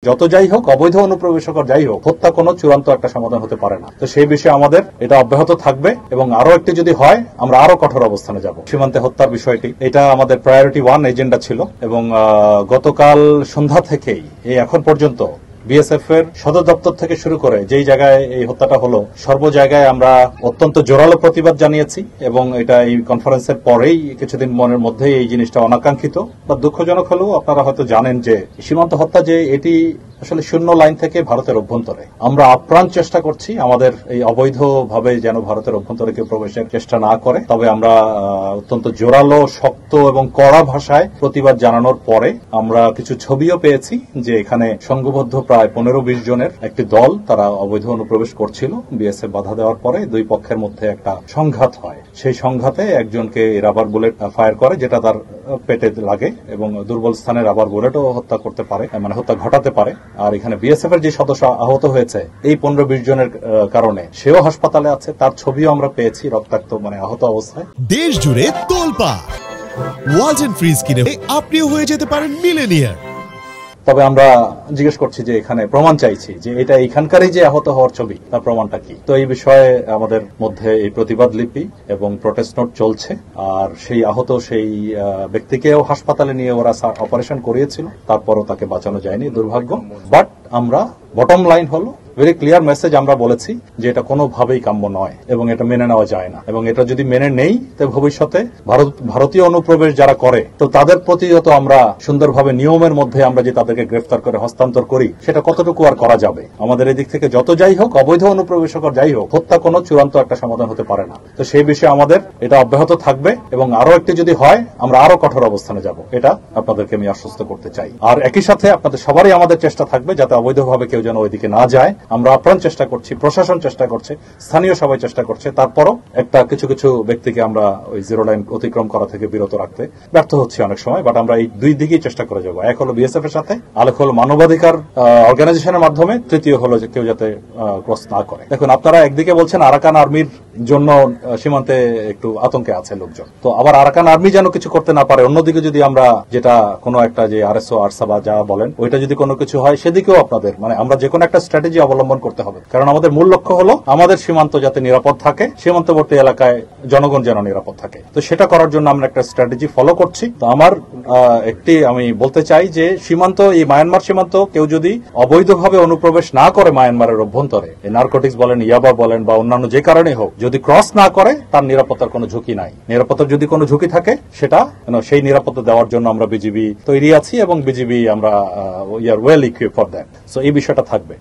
যত যাই হোক, অবৈধ অনুপ্রবেশকর যাই হোক, হত্যা কোনো চূড়ান্ত একটা সমাধান হতে পারে না। তো সেই বিষয়ে আমাদের এটা অব্যাহত থাকবে এবং আরো একটি যদি হয় আমরা আরো কঠোর অবস্থানে যাব। সীমান্তে হত্যার বিষয়টি এটা আমাদের প্রায়োরিটি 1 এজেন্ডা ছিল এবং গতকাল সন্ধ্যা থেকেই এই এখন পর্যন্ত বিএসএফ এর সদর দপ্তর থেকে শুরু করে যেই জায়গায় এই হত্যাটা হলো সর্ব জায়গায় আমরা অত্যন্ত জোরালো প্রতিবাদ জানিয়েছি এবং এটা এই কনফারেন্সের পরেই কিছুদিন মনের মধ্যেই এই জিনিসটা অনাকাঙ্ক্ষিত বা দুঃখজনক হলেও আপনারা হয়তো জানেন যে সীমান্ত হত্যা যে এটি আসলে শূন্য লাইন থেকে ভারতের অভ্যন্তরে। আমরা আপ্রাণ চেষ্টা করছি আমাদের এই অবৈধভাবে যেন ভারতের অভ্যন্তরে কেউ প্রবেশের চেষ্টা না করে। তবে আমরা অত্যন্ত জোরালো, শক্ত এবং কড়া ভাষায় প্রতিবাদ জানানোর পরে আমরা কিছু ছবিও পেয়েছি যে এখানে সংঘবদ্ধ প্রায় 15-20 জনের একটি দল তারা অবৈধ অনুপ্রবেশ করছিল। বিএসএফ বাধা দেওয়ার পরে দুই পক্ষের মধ্যে একটা সংঘাত হয়। সেই সংঘাতে একজনকে রাবার বুলেট ফায়ার করে যেটা তার পেটে লাগে এবং দুর্বল স্থানে রাবার বুলেটও হত্যা করতে পারে, মানে হত্যা ঘটাতে পারে। আর এখানে বিএসএফ এর যে সদস্য আহত হয়েছে এই 15-20 জনের কারণে, সেও হাসপাতালে আছে, তার ছবিও আমরা পেয়েছি রক্তাক্ত, মানে আহত অবস্থায়। দেশ জুড়ে তোলপাড় ওয়ালটন ফ্রিজ কিনে আপনিও হয়ে যেতে পারেন মিলেনিয়ার। তবে আমরা জিজ্ঞেস করছি যে এখানে প্রমাণ চাইছি যে এটা এখানকারই যে আহত হওয়ার ছবি, তার প্রমাণটা কি। তো এই বিষয়ে আমাদের মধ্যে এই প্রতিবাদ লিপি এবং প্রোটেস্ট নোট চলছে। আর সেই আহত সেই ব্যক্তিকেও হাসপাতালে নিয়ে ওরা অপারেশন করিয়েছিল, তারপরও তাকে বাঁচানো যায়নি, দুর্ভাগ্য। বাট আমরা বটম লাইন হলো ভেরি ক্লিয়ার মেসেজ আমরা বলেছি যে এটা কোনোভাবেই কাম্য নয় এবং এটা মেনে নেওয়া যায় না। এবং এটা যদি মেনে নেই তো ভবিষ্যতে ভারতীয় অনুপ্রবেশ যারা করে তো তাদের প্রতিও তো আমরা সুন্দরভাবে নিয়মের মধ্যে আমরা যে তাদেরকে গ্রেফতার করে হস্তান্তর করি সেটা কতটুকু আর করা যাবে। আমাদের এদিক থেকে যত যাই হোক, অবৈধ অনুপ্রবেশকর যাই হোক, হত্যা কোনো চূড়ান্ত একটা সমাধান হতে পারে না। তো সেই বিষয়ে আমাদের এটা অব্যাহত থাকবে এবং আরো একটি যদি হয় আমরা আরো কঠোর অবস্থানে যাব। এটা আপনাদেরকে আমি আশ্বস্ত করতে চাই। আর একই সাথে আপনাদের সবারই আমাদের চেষ্টা থাকবে যাতে অবৈধভাবে কেউ যেন ওইদিকে না যায়। আমরা আপ্রাণ চেষ্টা করছি, প্রশাসন চেষ্টা করছে, স্থানীয় সবাই চেষ্টা করছে। তারপরও একটা কিছু কিছু ব্যক্তিকে আমরা ওই জিরো লাইন অতিক্রম করা থেকে বিরত রাখতে ব্যর্থ হচ্ছি অনেক সময়। বাট আমরা এই দুই দিকেই চেষ্টা করে যাবো। এক হলো বিএসএফ এর সাথে, আরেক হলো মানবাধিকার অর্গানাইজেশনের মাধ্যমে, তৃতীয় হলো যে কেউ যাতে ক্রস না করে। দেখুন, আপনারা একদিকে বলছেন আরাকান আর্মির জন্য সীমান্তে একটু আতঙ্কে আছে লোকজন, তো আবার আরাকান আর্মি যেন কিছু করতে না পারে। অন্যদিকে যদি আমরা যেটা কোনো একটা যে আরএসও আরসা বা যা বলেন ওইটা যদি কোনো কিছু হয় সেদিকেও আপনাদের মানে আমরা যে কোনো একটা স্ট্র্যাটেজি অবলম্বন করতে হবে। কারণ আমাদের মূল লক্ষ্য হলো আমাদের সীমান্ত যাতে নিরাপদ থাকে, সীমান্তবর্তী এলাকায় জনগণ যেন নিরাপদ থাকে। তো সেটা করার জন্য আমরা একটা স্ট্র্যাটেজি ফলো করছি। তো আমার আমি বলতে চাই যে সীমান্ত, এই মায়ানমার সীমান্ত কেউ যদি অবৈধভাবে অনুপ্রবেশ না করে মায়ানমারের অভ্যন্তরে, নারকোটিক্স বলেন, ইয়াবা বলেন বা অন্যান্য যে কারণে হোক, যদি ক্রস না করে তার নিরাপত্তার কোনো ঝুঁকি নাই। নিরাপত্তার যদি কোনো ঝুঁকি থাকে সেটা সেই নিরাপত্তা দেওয়ার জন্য আমরা বিজিবি তৈরি আছি এবং বিজিবি আমরা we are well equipped for that. So এই বিষয়টা থাকবে।